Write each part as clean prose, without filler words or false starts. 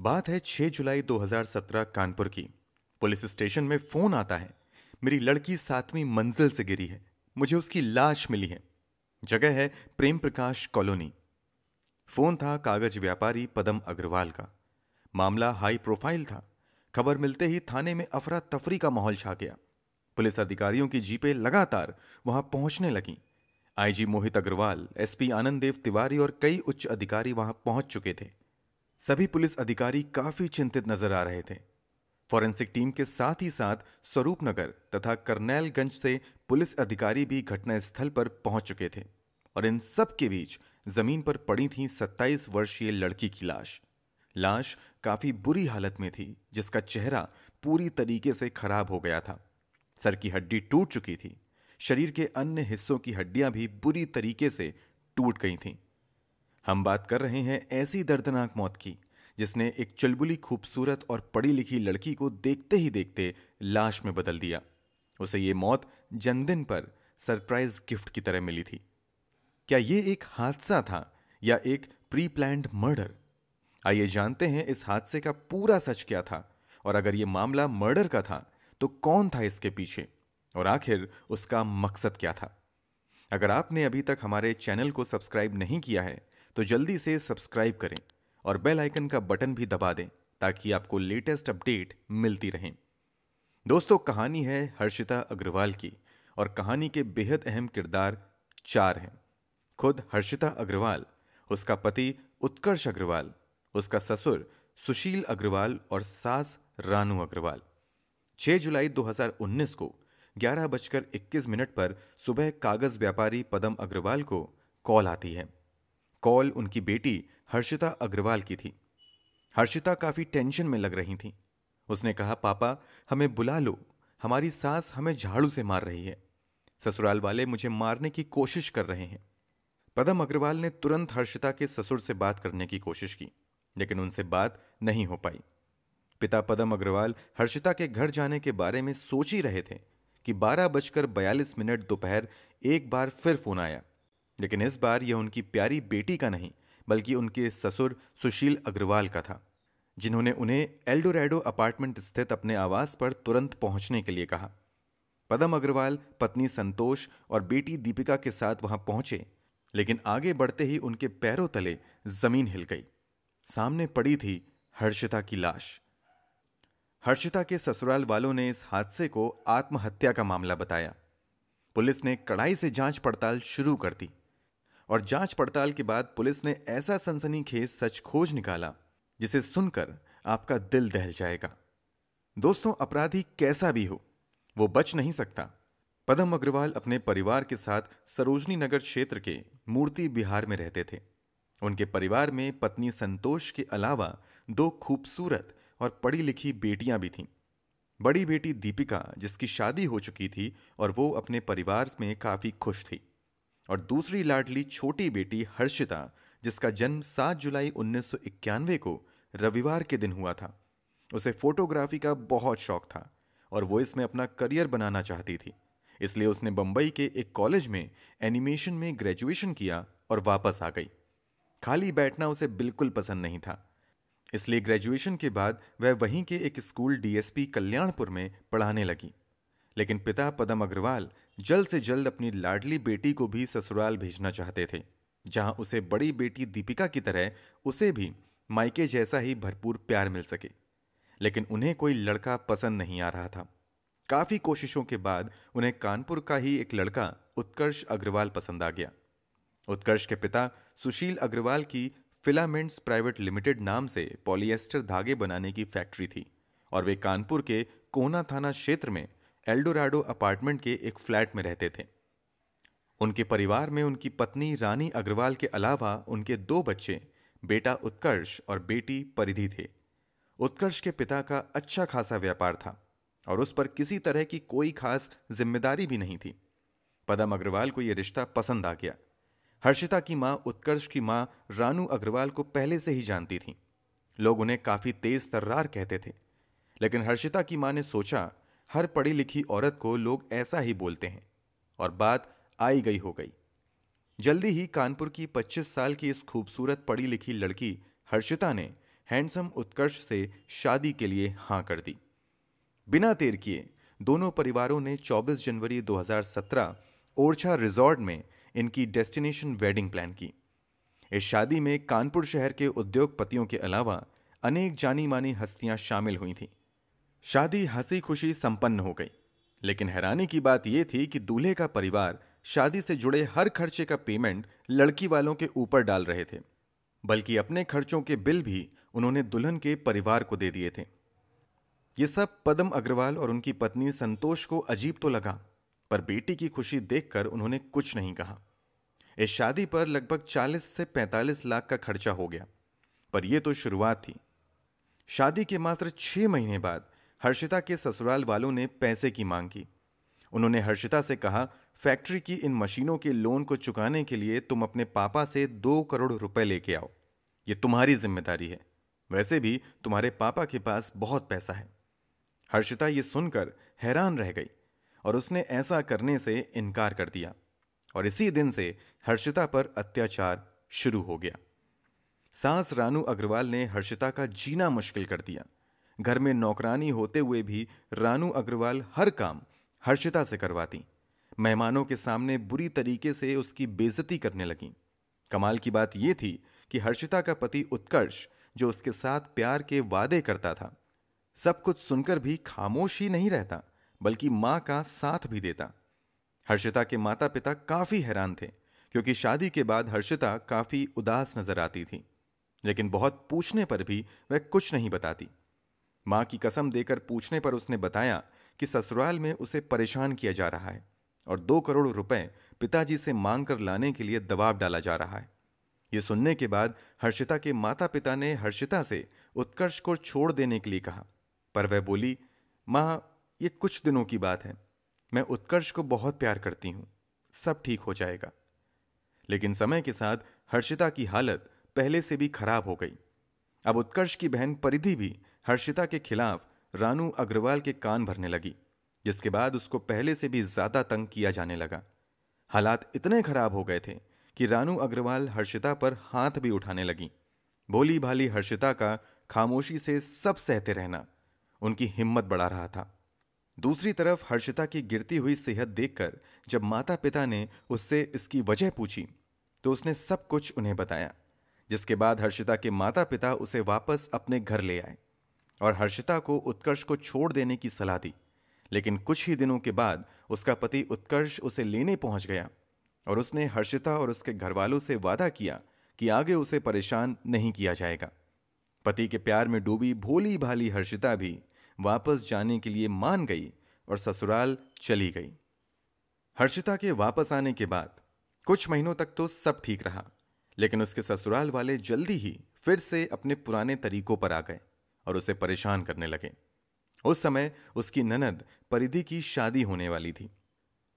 बात है 6 जुलाई 2017 कानपुर की। पुलिस स्टेशन में फोन आता है। मेरी लड़की 7वीं मंजिल से गिरी है। मुझे उसकी लाश मिली है। जगह है प्रेम प्रकाश कॉलोनी। फोन था कागज व्यापारी पदम अग्रवाल का। मामला हाई प्रोफाइल था। खबर मिलते ही थाने में अफरा तफरी का माहौल छा गया। पुलिस अधिकारियों की जीपें लगातार वहां पहुंचने लगी। आईजी मोहित अग्रवाल, एसपी आनंद देव तिवारी और कई उच्च अधिकारी वहां पहुंच चुके थे। सभी पुलिस अधिकारी काफी चिंतित नजर आ रहे थे। फॉरेंसिक टीम के साथ ही साथ स्वरूपनगर तथा करनैलगंज से पुलिस अधिकारी भी घटनास्थल पर पहुंच चुके थे और इन सब के बीच जमीन पर पड़ी थी 27 वर्षीय लड़की की लाश। लाश काफी बुरी हालत में थी, जिसका चेहरा पूरी तरीके से खराब हो गया था। सर की हड्डी टूट चुकी थी। शरीर के अन्य हिस्सों की हड्डियां भी बुरी तरीके से टूट गई थीं। हम बात कर रहे हैं ऐसी दर्दनाक मौत की जिसने एक चुलबुली खूबसूरत और पढ़ी लिखी लड़की को देखते ही देखते लाश में बदल दिया। उसे ये मौत जन्मदिन पर सरप्राइज गिफ्ट की तरह मिली थी। क्या ये एक हादसा था या एक प्री प्लान्ड मर्डर? आइए जानते हैं इस हादसे का पूरा सच क्या था, और अगर ये मामला मर्डर का था तो कौन था इसके पीछे, और आखिर उसका मकसद क्या था। अगर आपने अभी तक हमारे चैनल को सब्सक्राइब नहीं किया है तो जल्दी से सब्सक्राइब करें और बेल आइकन का बटन भी दबा दें ताकि आपको लेटेस्ट अपडेट मिलती रहे। दोस्तों, कहानी है हर्षिता अग्रवाल की और कहानी के बेहद अहम किरदार 4 हैं। खुद हर्षिता अग्रवाल, उसका पति उत्कर्ष अग्रवाल, उसका ससुर सुशील अग्रवाल और सास रानू अग्रवाल। 6 जुलाई 2019 को 11:21 पर सुबह कागज व्यापारी पदम अग्रवाल को कॉल आती है। कॉल उनकी बेटी हर्षिता अग्रवाल की थी। हर्षिता काफी टेंशन में लग रही थी। उसने कहा, पापा हमें बुला लो, हमारी सास हमें झाड़ू से मार रही है। ससुराल वाले मुझे मारने की कोशिश कर रहे हैं। पदम अग्रवाल ने तुरंत हर्षिता के ससुर से बात करने की कोशिश की, लेकिन उनसे बात नहीं हो पाई। पिता पदम अग्रवाल हर्षिता के घर जाने के बारे में सोच ही रहे थे कि 12:42 दोपहर एक बार फिर फोन आया। लेकिन इस बार यह उनकी प्यारी बेटी का नहीं बल्कि उनके ससुर सुशील अग्रवाल का था, जिन्होंने उन्हें एल्डोरेडो अपार्टमेंट स्थित अपने आवास पर तुरंत पहुंचने के लिए कहा। पदम अग्रवाल पत्नी संतोष और बेटी दीपिका के साथ वहां पहुंचे, लेकिन आगे बढ़ते ही उनके पैरों तले जमीन हिल गई। सामने पड़ी थी हर्षिता की लाश। हर्षिता के ससुराल वालों ने इस हादसे को आत्महत्या का मामला बताया। पुलिस ने कड़ाई से जांच पड़ताल शुरू कर दी और जांच पड़ताल के बाद पुलिस ने ऐसा सनसनीखेज सच खोज निकाला जिसे सुनकर आपका दिल दहल जाएगा। दोस्तों, अपराधी कैसा भी हो, वो बच नहीं सकता। पदम अग्रवाल अपने परिवार के साथ सरोजनी नगर क्षेत्र के मूर्ति विहार में रहते थे। उनके परिवार में पत्नी संतोष के अलावा 2 खूबसूरत और पढ़ी लिखी बेटियां भी थीं। बड़ी बेटी दीपिका, जिसकी शादी हो चुकी थी और वो अपने परिवार में काफी खुश थी, और दूसरी लाडली छोटी बेटी हर्षिता, जिसका जन्म 7 जुलाई 1991 को रविवार के दिन हुआ था। उसे फोटोग्राफी का बहुत शौक था और वो इसमें अपना करियर बनाना चाहती थी। इसलिए उसने बंबई के एक कॉलेज में एनिमेशन में ग्रेजुएशन किया और वापस आ गई। खाली बैठना उसे बिल्कुल पसंद नहीं था, इसलिए ग्रेजुएशन के बाद वह वहीं के एक स्कूल डीएसपी कल्याणपुर में पढ़ाने लगी। लेकिन पिता पदम अग्रवाल जल्द से जल्द अपनी लाडली बेटी को भी ससुराल भेजना चाहते थे, जहां उसे बड़ी बेटी दीपिका की तरह उसे भी मायके जैसा ही भरपूर प्यार मिल सके। लेकिन उन्हें कोई लड़का पसंद नहीं आ रहा था। काफी कोशिशों के बाद उन्हें कानपुर का ही एक लड़का उत्कर्ष अग्रवाल पसंद आ गया। उत्कर्ष के पिता सुशील अग्रवाल की फिलामेंट्स प्राइवेट लिमिटेड नाम से पॉलिएस्टर धागे बनाने की फैक्ट्री थी और वे कानपुर के कोना थाना क्षेत्र में एल्डोराडो अपार्टमेंट के एक फ्लैट में रहते थे। उनके परिवार में उनकी पत्नी रानी अग्रवाल के अलावा उनके 2 बच्चे, बेटा उत्कर्ष और बेटी परिधि थे। उत्कर्ष के पिता का अच्छा खासा व्यापार था और उस पर किसी तरह की कोई खास जिम्मेदारी भी नहीं थी। पदम अग्रवाल को यह रिश्ता पसंद आ गया। हर्षिता की मां उत्कर्ष की मां रानू अग्रवाल को पहले से ही जानती थी। लोग उन्हें काफी तेज तर्रार कहते थे, लेकिन हर्षिता की मां ने सोचा, हर पढ़ी लिखी औरत को लोग ऐसा ही बोलते हैं, और बात आई गई हो गई। जल्दी ही कानपुर की 25 साल की इस खूबसूरत पढ़ी लिखी लड़की हर्षिता ने हैंडसम उत्कर्ष से शादी के लिए हां कर दी। बिना देर किए दोनों परिवारों ने 24 जनवरी 2017 ओरछा रिजॉर्ट में इनकी डेस्टिनेशन वेडिंग प्लान की। इस शादी में कानपुर शहर के उद्योगपतियों के अलावा अनेक जानी मानी हस्तियां शामिल हुई थीं। शादी हंसी खुशी संपन्न हो गई, लेकिन हैरानी की बात यह थी कि दूल्हे का परिवार शादी से जुड़े हर खर्चे का पेमेंट लड़की वालों के ऊपर डाल रहे थे, बल्कि अपने खर्चों के बिल भी उन्होंने दुल्हन के परिवार को दे दिए थे। यह सब पद्म अग्रवाल और उनकी पत्नी संतोष को अजीब तो लगा, पर बेटी की खुशी देखकर उन्होंने कुछ नहीं कहा। इस शादी पर लगभग 40 से 45 लाख का खर्चा हो गया, पर यह तो शुरुआत थी। शादी के मात्र 6 महीने बाद हर्षिता के ससुराल वालों ने पैसे की मांग की। उन्होंने हर्षिता से कहा, फैक्ट्री की इन मशीनों के लोन को चुकाने के लिए तुम अपने पापा से 2 करोड़ रुपए लेके आओ। ये तुम्हारी जिम्मेदारी है। वैसे भी तुम्हारे पापा के पास बहुत पैसा है। हर्षिता ये सुनकर हैरान रह गई और उसने ऐसा करने से इनकार कर दिया, और इसी दिन से हर्षिता पर अत्याचार शुरू हो गया। सास रानू अग्रवाल ने हर्षिता का जीना मुश्किल कर दिया। घर में नौकरानी होते हुए भी रानू अग्रवाल हर काम हर्षिता से करवाती। मेहमानों के सामने बुरी तरीके से उसकी बेइज्जती करने लगीं। कमाल की बात यह थी कि हर्षिता का पति उत्कर्ष, जो उसके साथ प्यार के वादे करता था, सब कुछ सुनकर भी खामोश ही नहीं रहता, बल्कि मां का साथ भी देता। हर्षिता के माता पिता काफी हैरान थे, क्योंकि शादी के बाद हर्षिता काफी उदास नजर आती थी, लेकिन बहुत पूछने पर भी वह कुछ नहीं बताती। मां की कसम देकर पूछने पर उसने बताया कि ससुराल में उसे परेशान किया जा रहा है और 2 करोड़ रुपए पिताजी से मांग कर लाने के लिए दबाव डाला जा रहा है। यह सुनने के बाद हर्षिता के माता पिता ने हर्षिता से उत्कर्ष को छोड़ देने के लिए कहा, पर वह बोली, मां, ये कुछ दिनों की बात है। मैं उत्कर्ष को बहुत प्यार करती हूं, सब ठीक हो जाएगा। लेकिन समय के साथ हर्षिता की हालत पहले से भी खराब हो गई। अब उत्कर्ष की बहन परिधि भी हर्षिता के खिलाफ रानू अग्रवाल के कान भरने लगी, जिसके बाद उसको पहले से भी ज्यादा तंग किया जाने लगा। हालात इतने खराब हो गए थे कि रानू अग्रवाल हर्षिता पर हाथ भी उठाने लगी। भोली भाली हर्षिता का खामोशी से सब सहते रहना उनकी हिम्मत बढ़ा रहा था। दूसरी तरफ हर्षिता की गिरती हुई सेहत देखकर जब माता पिता ने उससे इसकी वजह पूछी, तो उसने सब कुछ उन्हें बताया, जिसके बाद हर्षिता के माता पिता उसे वापस अपने घर ले आए और हर्षिता को उत्कर्ष को छोड़ देने की सलाह दी। लेकिन कुछ ही दिनों के बाद उसका पति उत्कर्ष उसे लेने पहुंच गया और उसने हर्षिता और उसके घरवालों से वादा किया कि आगे उसे परेशान नहीं किया जाएगा। पति के प्यार में डूबी भोली भाली हर्षिता भी वापस जाने के लिए मान गई और ससुराल चली गई। हर्षिता के वापस आने के बाद कुछ महीनों तक तो सब ठीक रहा, लेकिन उसके ससुराल वाले जल्दी ही फिर से अपने पुराने तरीकों पर आ गए और उसे परेशान करने लगे। उस समय उसकी ननद परिधि की शादी होने वाली थी।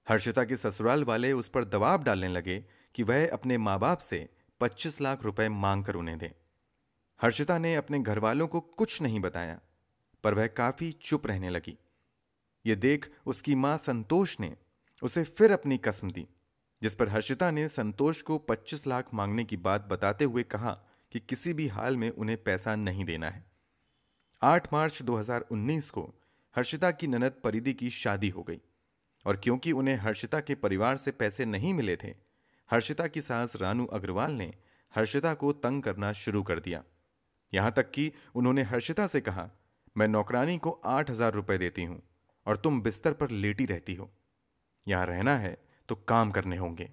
हर्षिता के ससुराल वाले उस पर दबाव डालने लगे कि वह अपने मां बाप से 25 लाख रुपए मांगकर उन्हें दे। हर्षिता ने अपने घर वालों को कुछ नहीं बताया, पर वह काफी चुप रहने लगी। यह देख उसकी मां संतोष ने उसे फिर अपनी कसम दी, जिस पर हर्षिता ने संतोष को 25 लाख मांगने की बात बताते हुए कहा कि किसी भी हाल में उन्हें पैसा नहीं देना है। 8 मार्च 2019 को हर्षिता की ननद परिधि की शादी हो गई, और क्योंकि उन्हें हर्षिता के परिवार से पैसे नहीं मिले थे, हर्षिता की सास रानू अग्रवाल ने हर्षिता को तंग करना शुरू कर दिया। यहां तक कि उन्होंने हर्षिता से कहा, मैं नौकरानी को 8,000 रुपए देती हूं और तुम बिस्तर पर लेटी रहती हो। यहां रहना है तो काम करने होंगे।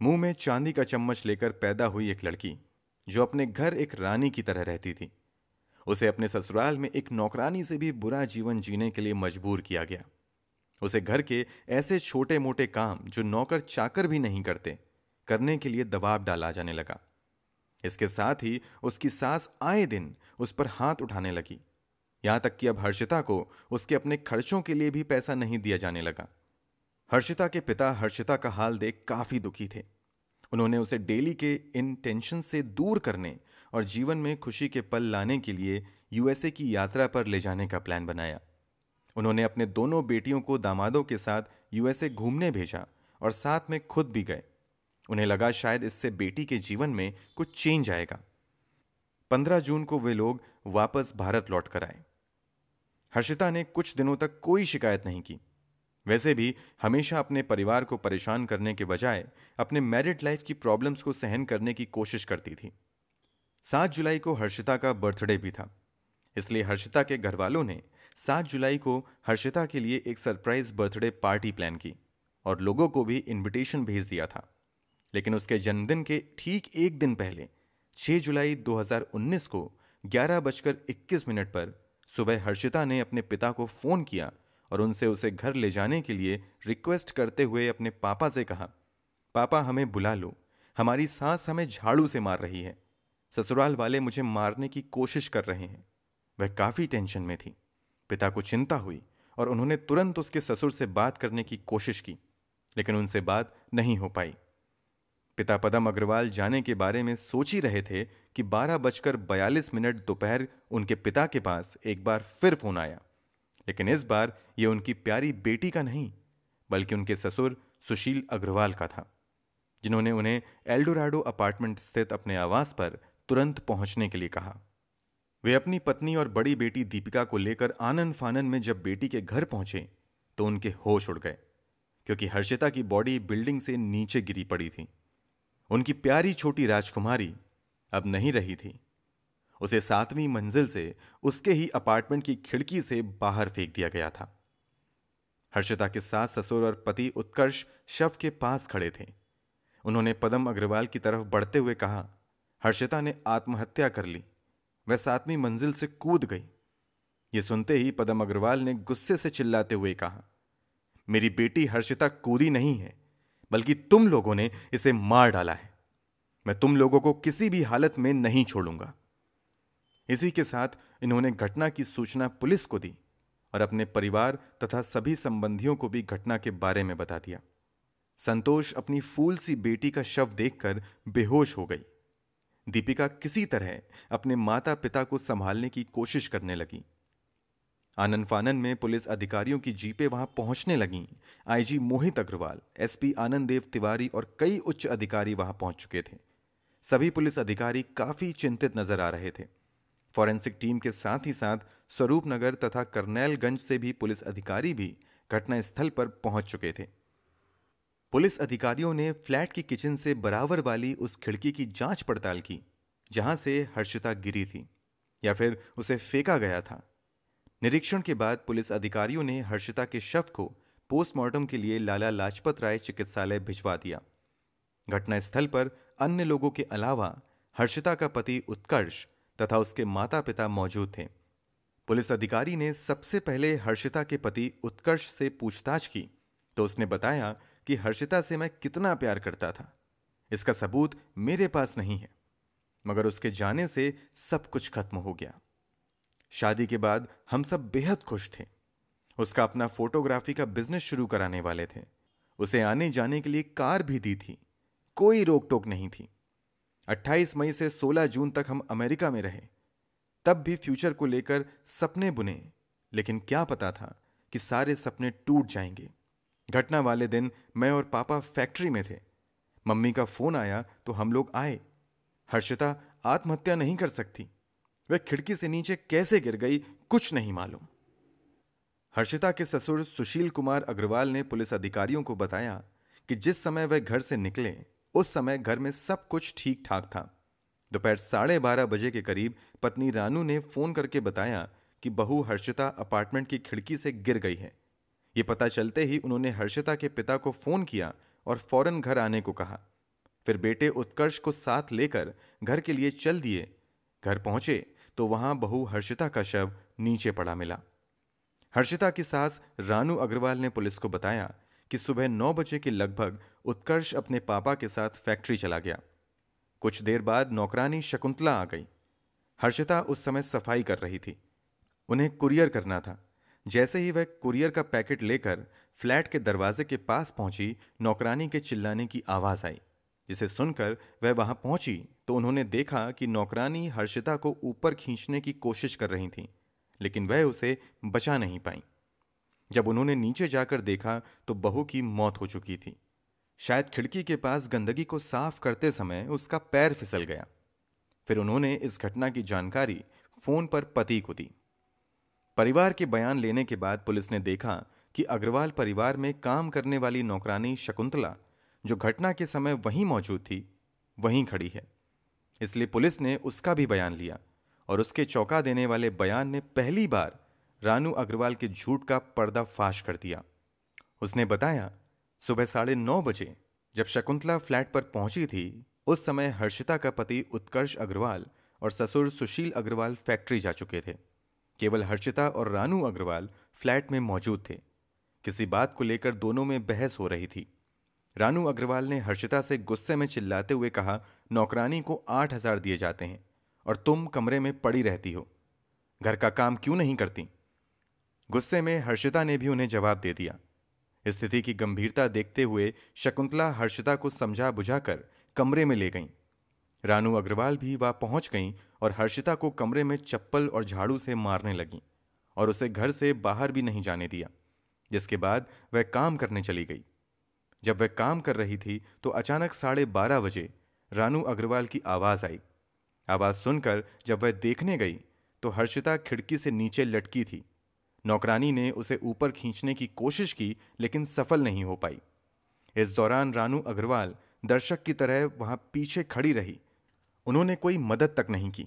मुंह में चांदी का चम्मच लेकर पैदा हुई एक लड़की, जो अपने घर एक रानी की तरह रहती थी, उसे अपने ससुराल में एक नौकरानी से भी बुरा जीवन जीने के लिए मजबूर किया गया। उसे घर के ऐसे छोटे मोटे काम जो नौकर चाकर भी नहीं करते, करने के लिए दबाव डाला जाने लगा। इसके साथ ही उसकी सास आए दिन उस पर हाथ उठाने लगी, यहां तक कि अब हर्षिता को उसके अपने खर्चों के लिए भी पैसा नहीं दिया जाने लगा। हर्षिता के पिता हर्षिता का हाल देख काफी दुखी थे। उन्होंने उसे डेली के इन टेंशन से दूर करने और जीवन में खुशी के पल लाने के लिए यूएसए की यात्रा पर ले जाने का प्लान बनाया। उन्होंने अपने दोनों बेटियों को दामादों के साथ यूएसए घूमने भेजा और साथ में खुद भी गए। उन्हें लगा शायद इससे बेटी के जीवन में कुछ चेंज आएगा। 15 जून को वे लोग वापस भारत लौट कर आए। हर्षिता ने कुछ दिनों तक कोई शिकायत नहीं की। वैसे भी हमेशा अपने परिवार को परेशान करने के बजाय अपने मैरिड लाइफ की प्रॉब्लम्स को सहन करने की कोशिश करती थी। 7 जुलाई को हर्षिता का बर्थडे भी था, इसलिए हर्षिता के घर वालों ने 7 जुलाई को हर्षिता के लिए एक सरप्राइज बर्थडे पार्टी प्लान की और लोगों को भी इनविटेशन भेज दिया था। लेकिन उसके जन्मदिन के ठीक एक दिन पहले 6 जुलाई 2019 को 11:21 पर सुबह हर्षिता ने अपने पिता को फोन किया और उनसे उसे घर ले जाने के लिए रिक्वेस्ट करते हुए अपने पापा से कहा, पापा हमें बुला लो, हमारी सास हमें झाड़ू से मार रही है, ससुराल वाले मुझे मारने की कोशिश कर रहे हैं। वह काफी टेंशन में थी। पिता को चिंता हुई और उन्होंने तुरंत उसके ससुर से बात करने की कोशिश की, लेकिन उनसे बात नहीं हो पाई। पिता पदम अग्रवाल जाने के बारे में सोच ही रहे थे कि 12:42 दोपहर उनके पिता के पास एक बार फिर फोन आया, लेकिन इस बार यह उनकी प्यारी बेटी का नहीं बल्कि उनके ससुर सुशील अग्रवाल का था, जिन्होंने उन्हें एल्डोराडो अपार्टमेंट स्थित अपने आवास पर तुरंत पहुंचने के लिए कहा। वे अपनी पत्नी और बड़ी बेटी दीपिका को लेकर आनन फानन में जब बेटी के घर पहुंचे तो उनके होश उड़ गए, क्योंकि हर्षिता की बॉडी बिल्डिंग से नीचे गिरी पड़ी थी। उनकी प्यारी छोटी राजकुमारी अब नहीं रही थी। उसे 7वीं मंजिल से उसके ही अपार्टमेंट की खिड़की से बाहर फेंक दिया गया था। हर्षिता के सास ससुर और पति उत्कर्ष शव के पास खड़े थे। उन्होंने पदम अग्रवाल की तरफ बढ़ते हुए कहा, हर्षिता ने आत्महत्या कर ली, वह 7वीं मंजिल से कूद गई। यह सुनते ही पदम अग्रवाल ने गुस्से से चिल्लाते हुए कहा, मेरी बेटी हर्षिता कूदी नहीं है, बल्कि तुम लोगों ने इसे मार डाला है। मैं तुम लोगों को किसी भी हालत में नहीं छोड़ूंगा। इसी के साथ इन्होंने घटना की सूचना पुलिस को दी और अपने परिवार तथा सभी संबंधियों को भी घटना के बारे में बता दिया। संतोष अपनी फूल सी बेटी का शव देखकर बेहोश हो गई। दीपिका किसी तरह अपने माता पिता को संभालने की कोशिश करने लगी। आनन फानन में पुलिस अधिकारियों की जीपें वहां पहुंचने लगीं। आईजी मोहित अग्रवाल, एसपी आनंद देव तिवारी और कई उच्च अधिकारी वहां पहुंच चुके थे। सभी पुलिस अधिकारी काफी चिंतित नजर आ रहे थे। फॉरेंसिक टीम के साथ ही साथ स्वरूपनगर तथा करनैलगंज से भी पुलिस अधिकारी भी घटनास्थल पर पहुंच चुके थे। पुलिस अधिकारियों ने फ्लैट की किचन से बराबर वाली उस खिड़की की जांच पड़ताल की जहां से हर्षिता गिरी थी या फिर उसे फेंका गया था। निरीक्षण के बाद पुलिस अधिकारियों ने हर्षिता के शव को पोस्टमार्टम के लिए लाला लाजपत राय चिकित्सालय भिजवा दिया। घटनास्थल पर अन्य लोगों के अलावा हर्षिता का पति उत्कर्ष तथा उसके माता पिता मौजूद थे। पुलिस अधिकारी ने सबसे पहले हर्षिता के पति उत्कर्ष से पूछताछ की तो उसने बताया कि हर्षिता से मैं कितना प्यार करता था, इसका सबूत मेरे पास नहीं है, मगर उसके जाने से सब कुछ खत्म हो गया। शादी के बाद हम सब बेहद खुश थे। उसका अपना फोटोग्राफी का बिजनेस शुरू कराने वाले थे। उसे आने जाने के लिए कार भी दी थी, कोई रोक टोक नहीं थी। 28 मई से 16 जून तक हम अमेरिका में रहे। तब भी फ्यूचर को लेकर सपने बुने, लेकिन क्या पता था कि सारे सपने टूट जाएंगे। घटना वाले दिन मैं और पापा फैक्ट्री में थे। मम्मी का फोन आया तो हम लोग आए। हर्षिता आत्महत्या नहीं कर सकती, वह खिड़की से नीचे कैसे गिर गई कुछ नहीं मालूम। हर्षिता के ससुर सुशील कुमार अग्रवाल ने पुलिस अधिकारियों को बताया कि जिस समय वह घर से निकले उस समय घर में सब कुछ ठीक ठाक था। दोपहर 12:30 बजे के करीब पत्नी रानू ने फोन करके बताया कि बहू हर्षिता अपार्टमेंट की खिड़की से गिर गई है। यह पता चलते ही उन्होंने हर्षिता के पिता को फोन किया और फौरन घर आने को कहा। फिर बेटे उत्कर्ष को साथ लेकर घर के लिए चल दिए। घर पहुंचे तो वहां बहू हर्षिता का शव नीचे पड़ा मिला। हर्षिता की सास रानू अग्रवाल ने पुलिस को बताया कि सुबह 9 बजे के लगभग उत्कर्ष अपने पापा के साथ फैक्ट्री चला गया। कुछ देर बाद नौकरानी शकुंतला आ गई। हर्षिता उस समय सफाई कर रही थी। उन्हें कुरियर करना था। जैसे ही वह कुरियर का पैकेट लेकर फ्लैट के दरवाजे के पास पहुंची, नौकरानी के चिल्लाने की आवाज आई, जिसे सुनकर वह वहां पहुंची तो उन्होंने देखा कि नौकरानी हर्षिता को ऊपर खींचने की कोशिश कर रही थी, लेकिन वह उसे बचा नहीं पाई। जब उन्होंने नीचे जाकर देखा तो बहू की मौत हो चुकी थी। शायद खिड़की के पास गंदगी को साफ करते समय उसका पैर फिसल गया। फिर उन्होंने इस घटना की जानकारी फोन पर पति को दी। परिवार के बयान लेने के बाद पुलिस ने देखा कि अग्रवाल परिवार में काम करने वाली नौकरानी शकुंतला, जो घटना के समय वहीं मौजूद थी, वहीं खड़ी है। इसलिए पुलिस ने उसका भी बयान लिया और उसके चौंका देने वाले बयान ने पहली बार रानू अग्रवाल के झूठ का पर्दाफाश कर दिया। उसने बताया, सुबह 9:30 बजे जब शकुंतला फ्लैट पर पहुंची थी, उस समय हर्षिता का पति उत्कर्ष अग्रवाल और ससुर सुशील अग्रवाल फैक्ट्री जा चुके थे। केवल हर्षिता और रानू अग्रवाल फ्लैट में मौजूद थे। किसी बात को लेकर दोनों में बहस हो रही थी। रानू अग्रवाल ने हर्षिता से गुस्से में चिल्लाते हुए कहा, नौकरानी को 8,000 दिए जाते हैं और तुम कमरे में पड़ी रहती हो, घर का काम क्यों नहीं करती? गुस्से में हर्षिता ने भी उन्हें जवाब दे दिया। स्थिति की गंभीरता देखते हुए शकुंतला हर्षिता को समझा बुझाकर कमरे में ले गईं। रानू अग्रवाल भी वहां पहुंच गईं और हर्षिता को कमरे में चप्पल और झाड़ू से मारने लगीं और उसे घर से बाहर भी नहीं जाने दिया। जिसके बाद वह काम करने चली गई। जब वह काम कर रही थी तो अचानक 12:30 बजे रानू अग्रवाल की आवाज आई। आवाज सुनकर जब वह देखने गई तो हर्षिता खिड़की से नीचे लटकी थी। नौकरानी ने उसे ऊपर खींचने की कोशिश की लेकिन सफल नहीं हो पाई। इस दौरान रानू अग्रवाल दर्शक की तरह वहां पीछे खड़ी रही। उन्होंने कोई मदद तक नहीं की।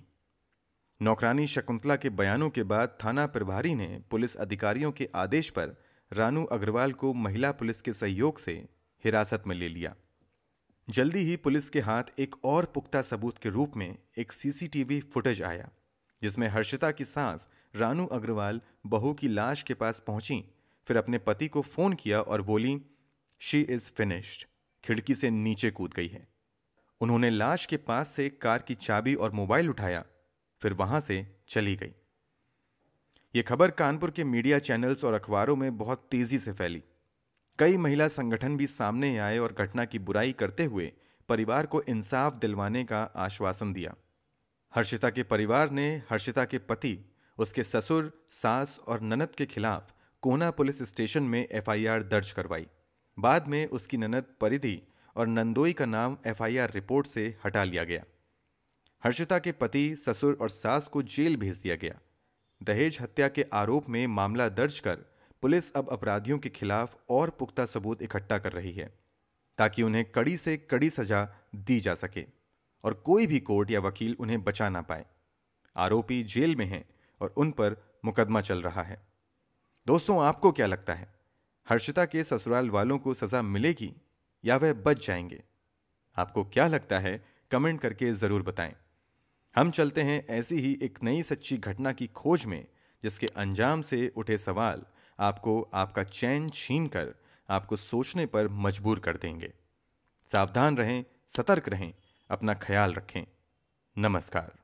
नौकरानी शकुंतला के बयानों के बाद थाना प्रभारी ने पुलिस अधिकारियों के आदेश पर रानू अग्रवाल को महिला पुलिस के सहयोग से हिरासत में ले लिया। जल्दी ही पुलिस के हाथ एक और पुख्ता सबूत के रूप में एक सीसीटीवी फुटेज आया, जिसमें हर्षिता की सास रानू अग्रवाल बहू की लाश के पास पहुंची, फिर अपने पति को फोन किया और बोली, शी इज फिनिश्ड, खिड़की से नीचे कूद गई है। उन्होंने लाश के पास से कार की चाबी और मोबाइल उठाया, फिर वहां से चली गई। यह खबर कानपुर के मीडिया चैनल्स और अखबारों में बहुत तेजी से फैली। कई महिला संगठन भी सामने आए और घटना की बुराई करते हुए परिवार को इंसाफ दिलवाने का आश्वासन दिया। हर्षिता के परिवार ने हर्षिता के पति, उसके ससुर, सास और ननद के खिलाफ कोना पुलिस स्टेशन में एफआईआर दर्ज करवाई। बाद में उसकी ननद परिधि और नंदोई का नाम एफआईआर रिपोर्ट से हटा लिया गया। हर्षिता के पति, ससुर और सास को जेल भेज दिया गया। दहेज हत्या के आरोप में मामला दर्ज कर पुलिस अब अपराधियों के खिलाफ और पुख्ता सबूत इकट्ठा कर रही है, ताकि उन्हें कड़ी से कड़ी सजा दी जा सके और कोई भी कोर्ट या वकील उन्हें बचा ना पाए। आरोपी जेल में हैं और उन पर मुकदमा चल रहा है। दोस्तों, आपको क्या लगता है, हर्षिता के ससुराल वालों को सजा मिलेगी या वह बच जाएंगे? आपको क्या लगता है, कमेंट करके जरूर बताएं। हम चलते हैं ऐसी ही एक नई सच्ची घटना की खोज में, जिसके अंजाम से उठे सवाल आपको आपका चैन छीन कर आपको सोचने पर मजबूर कर देंगे। सावधान रहें, सतर्क रहें, अपना ख्याल रखें। नमस्कार।